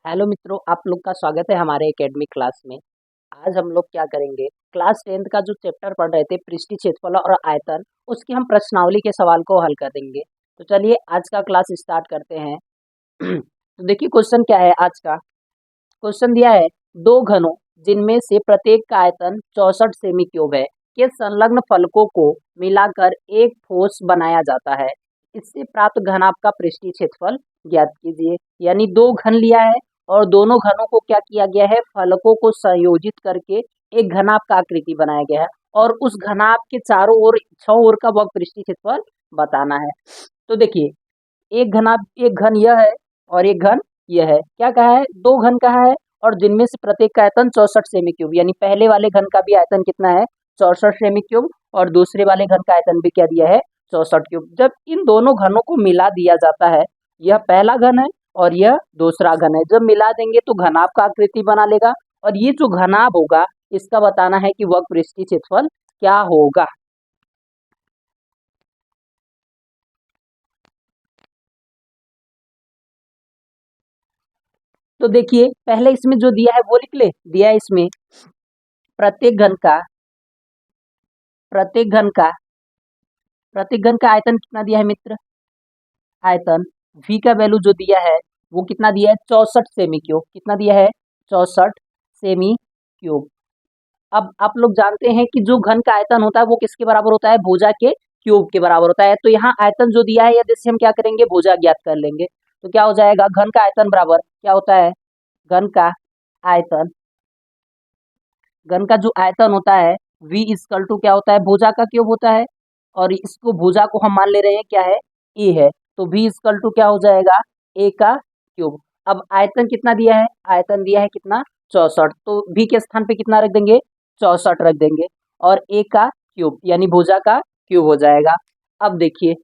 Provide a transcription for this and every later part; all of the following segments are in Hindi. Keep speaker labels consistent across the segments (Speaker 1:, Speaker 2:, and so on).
Speaker 1: हेलो मित्रों, आप लोग का स्वागत है हमारे एकेडमिक क्लास में। आज हम लोग क्या करेंगे, क्लास 10th का जो चैप्टर पढ़ रहे थे पृष्ठीय क्षेत्रफल और आयतन, उसकी हम प्रश्नावली के सवाल को हल कर देंगे। तो चलिए आज का क्लास स्टार्ट करते हैं। तो देखिए क्वेश्चन क्या है आज का। क्वेश्चन दिया है, दो घनों जिनमें से प्रत्येक का आयतन 64 सेमी क्यूब है के संलग्न फलकों को मिलाकर एक ठोस बनाया जाता है। इससे प्राप्त घनाभ का पृष्ठीय क्षेत्रफल ज्ञात कीजिए। यानी दो घन लिया है और दोनों घनों को क्या किया गया है, फलकों को संयोजित करके एक घनाभ का आकृति बनाया गया है और उस घनाभ के चारों ओर 6 ओर का वह पृष्ठीय क्षेत्रफल बताना है। तो देखिए, एक घन यह है और एक घन यह है। क्या कहा है, दो घन कहा है और जिनमें से प्रत्येक का आयतन 64 सेमी क्यूब, यानी पहले वाले घन का भी आयतन कितना है, 64 सेमी क्यूब, और दूसरे वाले घन का आयतन भी क्या दिया है, 64 क्यूब। जब इन दोनों घनों को मिला दिया जाता है, यह पहला घन है और यह दूसरा घन है, जब मिला देंगे तो घनाभ का आकृति बना लेगा और ये जो घनाभ होगा इसका बताना है कि वह पृष्ठीय क्षेत्रफल क्या होगा। तो देखिए पहले इसमें जो दिया है वो लिख ले। दिया है इसमें प्रत्येक घन का प्रत्येक घन का प्रत्येक घन का आयतन कितना दिया है मित्र, आयतन v का वैल्यू जो दिया है वो कितना दिया है, 64 सेमी क्यूब। कितना दिया है, 64 सेमी क्यूब। अब आप लोग जानते हैं कि जो घन का आयतन होता है वो किसके बराबर होता है, भुजा के क्यूब के बराबर होता है। तो यहाँ आयतन जो दिया है यदि से हम क्या करेंगे, भुजा ज्ञात कर लेंगे। तो क्या हो जाएगा, घन का आयतन बराबर क्या होता है, घन का आयतन घन का जो आयतन होता है v इक्वल टू क्या होता है, भुजा का क्यूब होता है। और इसको भुजा को हम मान ले रहे हैं क्या है, ए है। तो v इक्वल टू क्या हो जाएगा, ए का क्यूब। अब आयतन कितना दिया है, आयतन दिया है कितना, 64। तो v के स्थान पे कितना रख देंगे, 64 रख देंगे और ए का क्यूब यानी भुजा का क्यूब हो जाएगा। अब देखिए,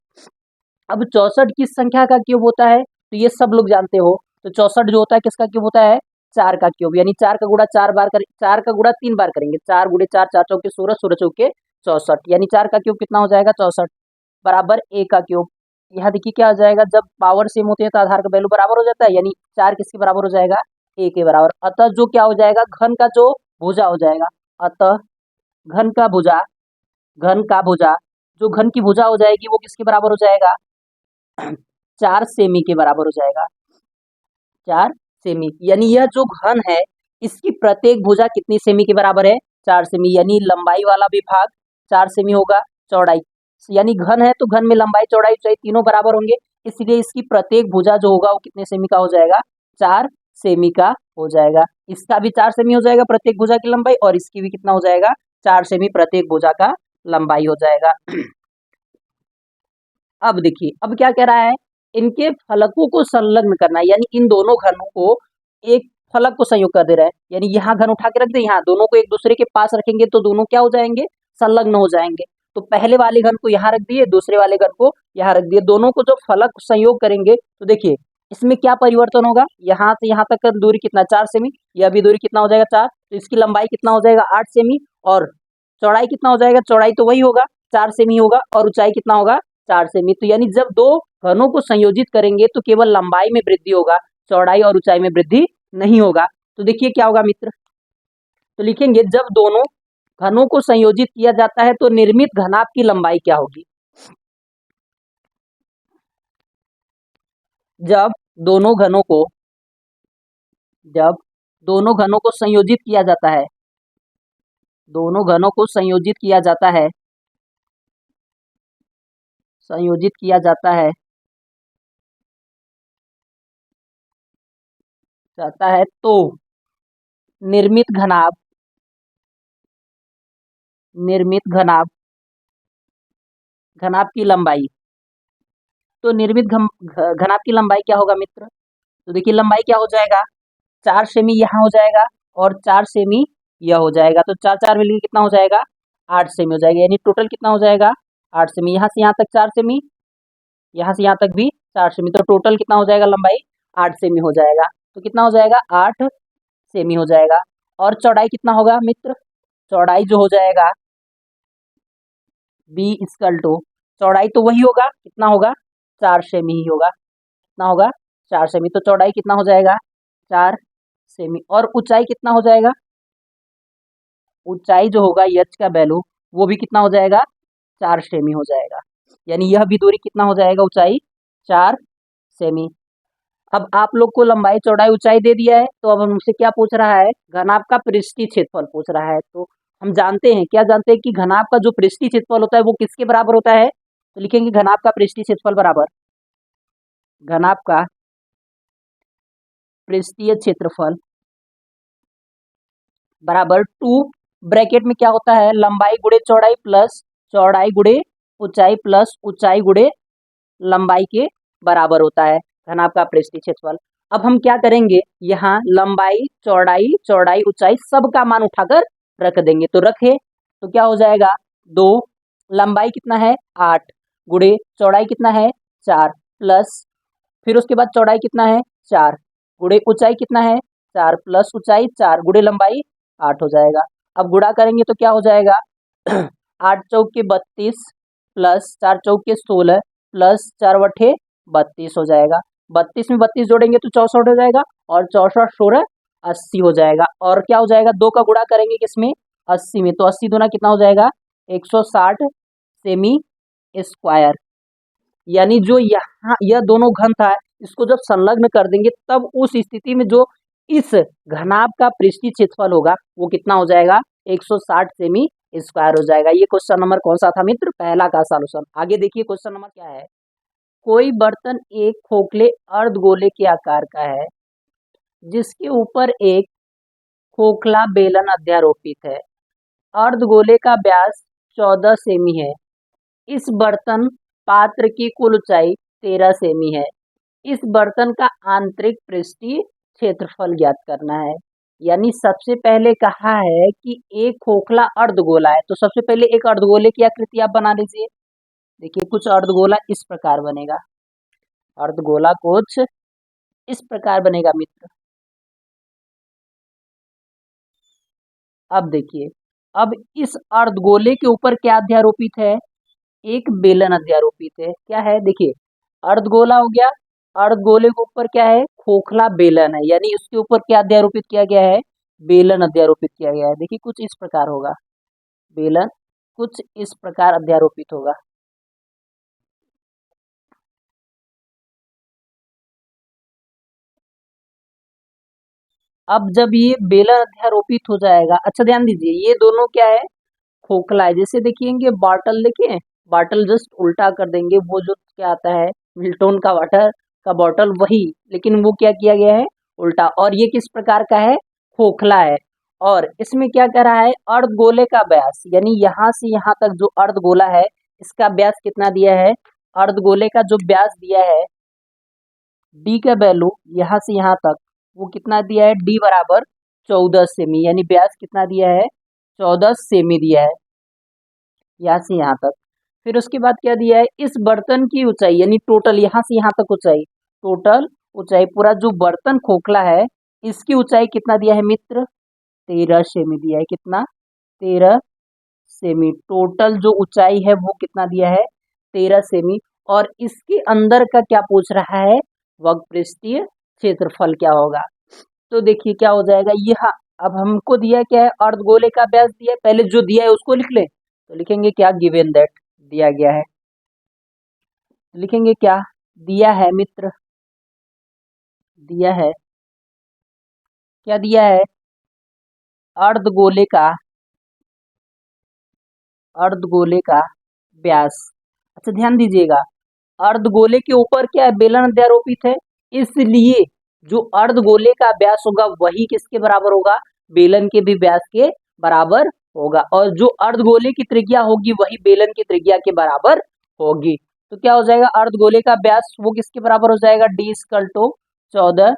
Speaker 1: अब 64 किस संख्या का क्यूब होता है, तो ये सब लोग जानते हो। तो 64 जो होता है किसका क्यूब होता है, चार का क्यूब। यानी चार का गुणा चार बार कर, चार का गुणा 3 बार करेंगे, चार गुणे चार, चार चौके 16, 16 चौके 64। यानी चार का क्यूब कितना हो जाएगा, 64 बराबर ए का क्यूब। यहाँ देखिए क्या हो जाएगा, जब पावर सेम होती है तो आधार का वैल्यू बराबर हो जाता है, यानी चार किसके बराबर हो जाएगा, ए के बराबर। अतः जो क्या हो जाएगा, घन का जो भुजा हो जाएगा, अतः घन का भुजा घन का भुजा जो घन की भुजा हो जाएगी वो किसके बराबर हो जाएगा, 4 सेमी के बराबर हो जाएगा, 4 सेमी। यानी यह जो घन है इसकी प्रत्येक भुजा कितनी सेमी के बराबर है, 4 सेमी। यानी लंबाई वाला विभाग 4 सेमी होगा, चौड़ाई यानी घन है तो घन में लंबाई चौड़ाई ऊंचाई तीनों बराबर होंगे, इसलिए इसकी प्रत्येक भुजा जो होगा वो कितने सेमी का हो जाएगा, 4 सेमी का हो जाएगा। इसका भी 4 सेमी हो जाएगा प्रत्येक भुजा की लंबाई, और इसकी भी कितना हो जाएगा, 4 सेमी प्रत्येक भुजा का लंबाई हो जाएगा। अब देखिए, अब क्या कह रहा है, इनके फलकों को संलग्न करना है, यानी इन दोनों घनों को एक फलक को संयोग कर दे रहा है। यानी यहाँ घन उठा के रख दे, यहाँ दोनों को एक दूसरे के पास रखेंगे तो दोनों क्या हो जाएंगे, संलग्न हो जाएंगे। तो पहले वाले घन को यहाँ रख दिए, दूसरे वाले घन को यहाँ रख दिए, दोनों को जब फलक संयोग करेंगे तो देखिए इसमें क्या परिवर्तन होगा, यहाँ से यहाँ तक का दूरी कितना, 4 सेमी। यह भी दूरी कितना हो जाएगा, 4। तो इसकी लंबाई कितना हो जाएगा, 8 सेमी। और चौड़ाई कितना हो जाएगा, चौड़ाई तो वही होगा, 4 सेमी होगा, और ऊंचाई कितना होगा, 4 सेमी। तो यानी जब दो घनों को संयोजित करेंगे तो केवल लंबाई में वृद्धि होगा, चौड़ाई और ऊंचाई में वृद्धि नहीं होगा। तो देखिए क्या होगा मित्र, तो लिखेंगे जब दोनों घनों को संयोजित किया जाता है तो निर्मित घनाभ की लंबाई क्या होगी। जब दोनों घनों को जब दोनों घनों को संयोजित किया जाता है, दोनों घनों को संयोजित किया जाता है, संयोजित किया जाता है तो निर्मित घनाभ निर्मित घनाभ घनाभ की लंबाई, तो निर्मित घनाभ की लंबाई क्या होगा मित्र, तो देखिए लंबाई क्या हो जाएगा, 4 सेमी यहाँ हो जाएगा और 4 सेमी यह हो जाएगा। तो चार चार मिलकर कितना हो जाएगा, 8 सेमी हो जाएगा। यानी टोटल कितना हो जाएगा, 8 सेमी। यहाँ से यहाँ तक 4 सेमी, यहाँ से यहाँ तक भी 4 सेमी, तो टोटल कितना हो जाएगा, लंबाई 8 सेमी हो जाएगा। तो कितना हो जाएगा, 8 सेमी हो जाएगा। और चौड़ाई कितना होगा मित्र, चौड़ाई जो हो जाएगा बी इक्वल टू, चौड़ाई तो वही होगा, कितना होगा, 4 सेमी ही होगा। कितना होगा, 4 सेमी। तो चौड़ाई कितना हो जाएगा, 4 सेमी, और ऊंचाई कितना हो जाएगा, ऊंचाई जो होगा एच का वैल्यू वो भी कितना हो जाएगा, 4 सेमी हो जाएगा। यानी यह भी दूरी कितना हो जाएगा, ऊंचाई 4 सेमी। अब आप लोग को लंबाई चौड़ाई ऊंचाई दे दिया है, तो अब हमसे क्या पूछ रहा है, घनाभ का पृष्ठीय क्षेत्रफल पूछ रहा है। तो हम जानते हैं, क्या जानते हैं कि घनाभ का जो पृष्ठीय क्षेत्रफल होता है वो किसके बराबर होता है, तो लिखेंगे घनाभ का पृष्ठीय क्षेत्रफल बराबर घनाभ का पृष्ठीय क्षेत्रफल बराबर 2 ब्रैकेट में क्या होता है, लंबाई गुणे चौड़ाई प्लस चौड़ाई गुणे ऊंचाई प्लस ऊंचाई गुणे लंबाई के बराबर होता है घनाभ का पृष्ठीय क्षेत्रफल। अब हम क्या करेंगे, यहाँ लंबाई चौड़ाई चौड़ाई ऊंचाई सब का मान उठाकर रख देंगे। तो रखे तो क्या हो जाएगा, 2 लंबाई कितना है 8 गुणे चौड़ाई कितना है 4 प्लस फिर उसके बाद चौड़ाई कितना है 4 गुणे ऊंचाई कितना है 4 प्लस ऊंचाई 4 गुणे लंबाई 8 हो जाएगा। अब गुणा करेंगे तो क्या हो जाएगा 8 चौक के 32 प्लस 4 चौक के 16 प्लस 4 बट्ठे 32 हो जाएगा। 32 में 32 जोड़ेंगे तो 64 हो जाएगा, और 64 16 80 हो जाएगा। और क्या हो जाएगा, 2 का गुणा करेंगे किसमें 80 में, तो 80 दूना कितना हो जाएगा 160 सेमी स्क्वायर। यानी जो यहाँ यह दोनों घन था इसको जब संलग्न कर देंगे तब उस स्थिति में जो इस घनाभ का पृष्ठीय क्षेत्रफल होगा वो कितना हो जाएगा 160 सेमी स्क्वायर हो जाएगा। ये क्वेश्चन नंबर कौन सा था मित्र, पहला का सॉल्यूशन। आगे देखिए क्वेश्चन नंबर क्या है, कोई बर्तन एक खोखले अर्धगोले के आकार का है जिसके ऊपर एक खोखला बेलन अध्यारोपित है। अर्धगोले का व्यास 14 सेमी है। इस बर्तन पात्र की कुल ऊंचाई 13 सेमी है। इस बर्तन का आंतरिक पृष्ठीय क्षेत्रफल ज्ञात करना है। यानी सबसे पहले कहा है कि एक खोखला अर्धगोला है, तो सबसे पहले एक अर्धगोले की आकृति आप बना लीजिए। देखिए कुछ अर्धगोला इस प्रकार बनेगा, अर्धगोला कुछ इस प्रकार बनेगा मित्र। अब देखिए, अब इस अर्धगोले के ऊपर क्या अध्यारोपित है, एक बेलन अध्यारोपित है। क्या है, देखिए अर्धगोला हो गया, अर्धगोले के ऊपर क्या है, खोखला बेलन है, यानी उसके ऊपर क्या अध्यारोपित किया गया है, बेलन अध्यारोपित किया गया है। देखिए कुछ इस प्रकार होगा, बेलन कुछ इस प्रकार अध्यारोपित होगा। अब जब ये बेलन अध्यारोपित हो जाएगा, अच्छा ध्यान दीजिए ये दोनों क्या है, खोखला है। जैसे देखिए बॉटल, देखिए बॉटल जस्ट उल्टा कर देंगे, वो जो क्या आता है मिल्टन का वाटर का बॉटल वही, लेकिन वो क्या किया गया है उल्टा। और ये किस प्रकार का है, खोखला है। और इसमें क्या कर रहा है, अर्धगोले का व्यास, यानी यहाँ से यहाँ तक जो अर्धगोला है इसका व्यास कितना दिया है, अर्धगोले का जो व्यास दिया है डी का वैल्यू यहाँ से यहाँ तक वो कितना दिया है, डी बराबर 14 सेमी, यानी व्यास कितना दिया है 14 सेमी दिया है यहाँ से यहाँ तक। फिर उसके बाद क्या दिया है, इस बर्तन की ऊंचाई, यानी टोटल यहाँ से यहाँ तक ऊंचाई, टोटल ऊंचाई पूरा जो बर्तन खोखला है इसकी ऊंचाई कितना दिया है मित्र, 13 सेमी दिया है। कितना, 13 सेमी। टोटल जो ऊंचाई है वो कितना दिया है, 13 सेमी। और इसके अंदर का क्या पूछ रहा है, वक्रपृष्ठीय क्षेत्रफल क्या होगा। तो देखिए क्या हो जाएगा, यह अब हमको दिया क्या है, अर्धगोले का व्यास दिया है, पहले जो दिया है उसको लिख ले। तो लिखेंगे क्या, गिवन दैट दिया गया है, लिखेंगे क्या दिया है मित्र, दिया है, क्या दिया है, अर्धगोले का, अर्धगोले का व्यास। अच्छा ध्यान दीजिएगा, अर्धगोले के ऊपर क्या है, बेलन अध्यारोपित है, इसलिए जो अर्धगोले का व्यास होगा वही किसके बराबर होगा, बेलन के भी व्यास के बराबर होगा। और जो अर्धगोले की त्रिज्या होगी वही बेलन की त्रिज्या के बराबर होगी। तो क्या हो जाएगा, अर्धगोले का व्यास वो किसके बराबर हो जाएगा, डी इक्वल टू 14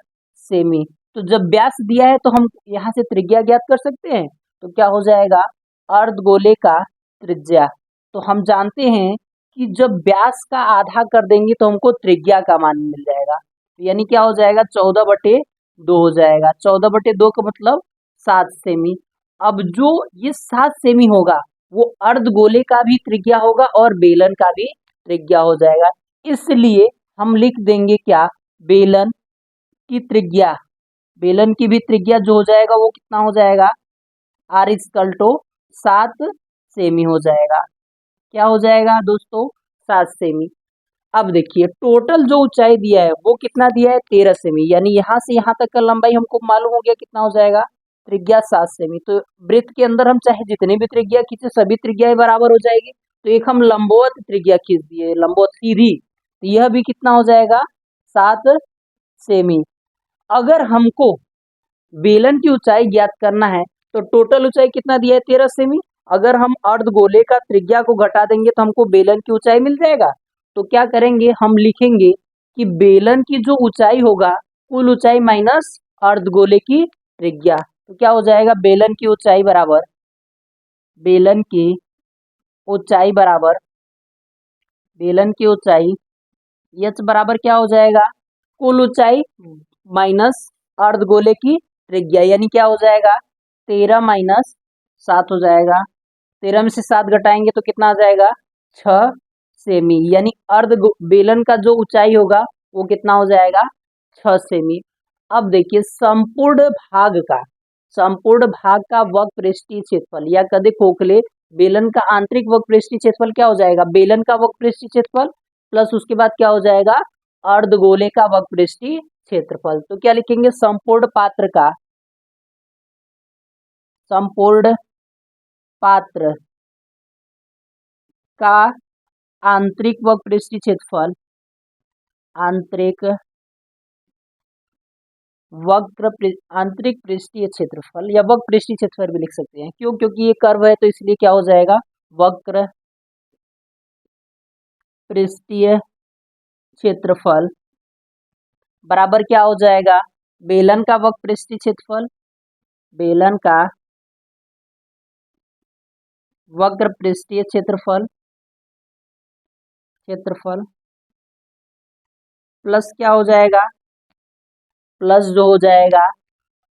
Speaker 1: सेमी। तो जब व्यास दिया है तो हम यहाँ से त्रिज्या ज्ञात कर सकते हैं। तो क्या हो जाएगा, अर्धगोले का त्रिज्या, तो हम जानते हैं कि जब व्यास का आधा कर देंगे तो हमको त्रिज्या का मान मिल जाएगा। यानी क्या हो जाएगा, 14/2 हो जाएगा। 14/2 का मतलब 7 सेमी। अब जो ये 7 सेमी होगा वो अर्धगोले का भी त्रिज्या होगा और बेलन का भी त्रिज्या हो जाएगा। इसलिए हम लिख देंगे क्या, बेलन की त्रिज्या, बेलन की भी त्रिज्या जो हो जाएगा वो कितना हो जाएगा, r इक्वल टू 7 सेमी हो जाएगा। क्या हो जाएगा दोस्तों, 7 सेमी। अब देखिए टोटल जो ऊंचाई दिया है वो कितना दिया है, 13 सेमी, यानी यहाँ से यहाँ तक का लंबाई हमको मालूम हो गया कितना हो जाएगा, त्रिज्या 7 सेमी। तो वृत्त के अंदर हम चाहे जितनी भी त्रिज्या खींचे सभी त्रिज्याएं बराबर हो जाएगी। तो एक हम लंबवत त्रिज्या खींच दिए, लंबवत सीधी, तो यह भी कितना हो जाएगा, 7 सेमी। अगर हमको बेलन की ऊंचाई ज्ञात करना है तो टोटल ऊंचाई कितना दिया है, 13 सेमी। अगर हम अर्धगोले का त्रिज्या को घटा देंगे तो हमको बेलन की ऊंचाई मिल जाएगा। तो क्या करेंगे, हम लिखेंगे कि बेलन की जो ऊंचाई होगा कुल ऊंचाई माइनस अर्धगोले की त्रिज्या। तो क्या हो जाएगा, बेलन की ऊंचाई बराबर, बेलन की ऊंचाई बराबर, बेलन की ऊंचाई एच बराबर क्या हो जाएगा, कुल ऊंचाई माइनस अर्धगोले की त्रिज्या, यानी क्या हो जाएगा, 13 माइनस 7 हो जाएगा। 13 में से 7 घटाएंगे तो कितना आ जाएगा, 6 सेमी, यानी अर्ध बेलन का जो ऊंचाई होगा वो कितना हो जाएगा, 6 सेमी। अब देखिए संपूर्ण भाग का वक्र पृष्ठीय क्षेत्रफल या कदे खोखले बेलन का आंतरिक वक्र पृष्ठीय क्षेत्रफल क्या हो जाएगा, बेलन का वक्र पृष्ठीय क्षेत्रफल प्लस उसके बाद क्या हो जाएगा, अर्धगोले का वक्र पृष्ठीय क्षेत्रफल। तो क्या लिखेंगे, संपूर्ण पात्र का आंतरिक वक्र पृष्ठीय क्षेत्रफल, आंतरिक पृष्ठीय क्षेत्रफल या वक्र पृष्ठीय क्षेत्रफल भी लिख सकते हैं। क्यों, क्योंकि ये कर्व है तो इसलिए क्या हो जाएगा, वक्र पृष्ठीय क्षेत्रफल बराबर क्या हो जाएगा, बेलन का वक्र पृष्ठीय क्षेत्रफल, बेलन का वक्र पृष्ठीय क्षेत्रफल प्लस क्या हो जाएगा, प्लस जो हो जाएगा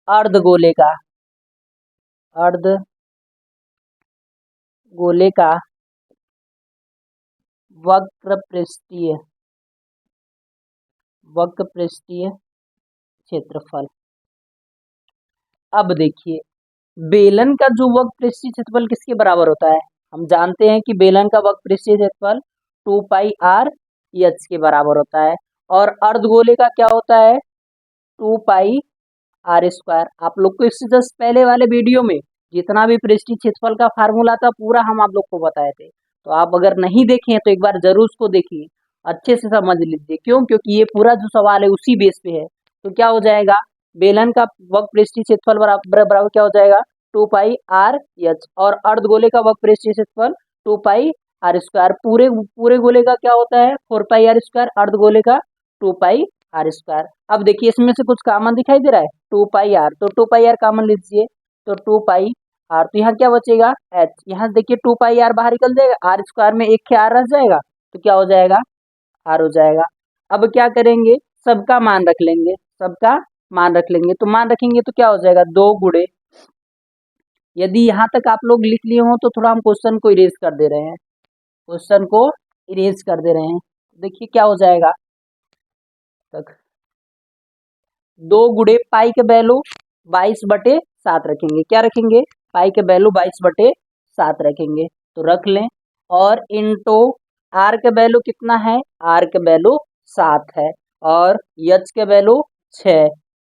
Speaker 1: अर्धगोले का वक्र पृष्ठीय क्षेत्रफल। अब देखिए बेलन का जो वक्र पृष्ठीय क्षेत्रफल किसके बराबर होता है, हम जानते हैं कि बेलन का वक्र पृष्ठीय क्षेत्रफल 2 पाई r h के बराबर होता है और अर्धगोले का क्या होता है, 2 पाई r स्क्वायर। आप लोग को इससे जस्ट पहले वाले वीडियो में जितना भी पृष्ठीय क्षेत्रफल का फार्मूला था पूरा हम आप लोग को बताए थे, तो आप अगर नहीं देखे हैं तो एक बार जरूर उसको देखिए, अच्छे से समझ लीजिए। क्यों, क्योंकि ये पूरा जो सवाल है उसी बेस पे है। तो क्या हो जाएगा, बेलन का वक्र पृष्ठीय क्षेत्रफल बराबर क्या हो जाएगा, 2 पाई r h, और अर्धगोले का वक्र पृष्ठीय क्षेत्रफल 2 पाई r स्क्वायर। पूरे गोले का क्या होता है, 4 पाई r स्क्वायर, अर्धगोले का 2 पाई r स्क्वायर। अब देखिए इसमें से कुछ कॉमन दिखाई दे रहा है, 2 पाई r, तो 2 पाई r कॉमन लीजिए, तो 2 पाई r, तो यहाँ क्या बचेगा h, यहाँ देखिए 2 पाई r बाहर निकल जाएगा, r स्क्वायर में एक r रह जाएगा, तो क्या हो जाएगा, r हो जाएगा। अब क्या करेंगे, सबका मान रख लेंगे, तो मान रखेंगे तो क्या हो जाएगा, 2 गुणे, यदि यहाँ तक आप लोग लिख लिए हो तो थोड़ा हम क्वेश्चन को इरेज कर दे रहे हैं, देखिए क्या हो जाएगा, तक 2 गुणे पाई के वैल्यू 22/7 रखेंगे, क्या रखेंगे, पाई के वैल्यू 22/7 रखेंगे, तो रख लें, और इनटू आर के वैल्यू कितना है, आर के वैल्यू 7 है, और एच के वैल्यू 6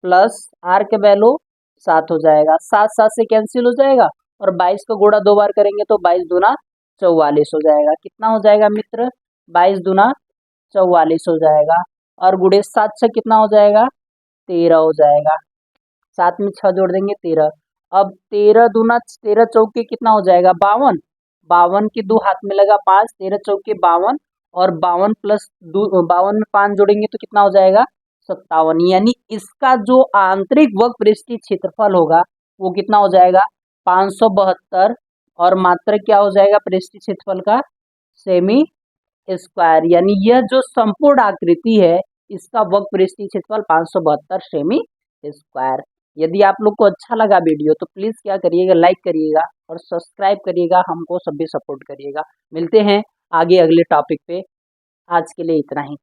Speaker 1: प्लस आर के वैल्यू 7 हो जाएगा, 7 से कैंसिल हो जाएगा, और 22 का गुणा 2 बार करेंगे तो 22 दूना 44 हो जाएगा। कितना हो जाएगा मित्र, 22 दूना 44 हो जाएगा, और गुणे 7 से कितना हो जाएगा, 13 हो जाएगा, 7 में 6 जोड़ देंगे 13। अब 13 दूना 13 चौके कितना हो जाएगा, 52, 52 के 2 हाथ में लगा 5, 13 चौके 52, और 52 प्लस 52 में 5 जोड़ेंगे तो कितना हो जाएगा, 57, यानी इसका जो आंतरिक वक्र पृष्ठीय क्षेत्रफल होगा वो कितना हो जाएगा, 572, और मात्रक क्या हो जाएगा पृष्ठीय क्षेत्रफल का, सेमी स्क्वायर, यानी यह जो संपूर्ण आकृति है इसका वक्र पृष्ठीय क्षेत्रफल 572 सेमी स्क्वायर। यदि आप लोग को अच्छा लगा वीडियो तो प्लीज क्या करिएगा, लाइक करिएगा और सब्सक्राइब करिएगा, हमको सभी सपोर्ट करिएगा। मिलते हैं आगे अगले टॉपिक पे, आज के लिए इतना ही।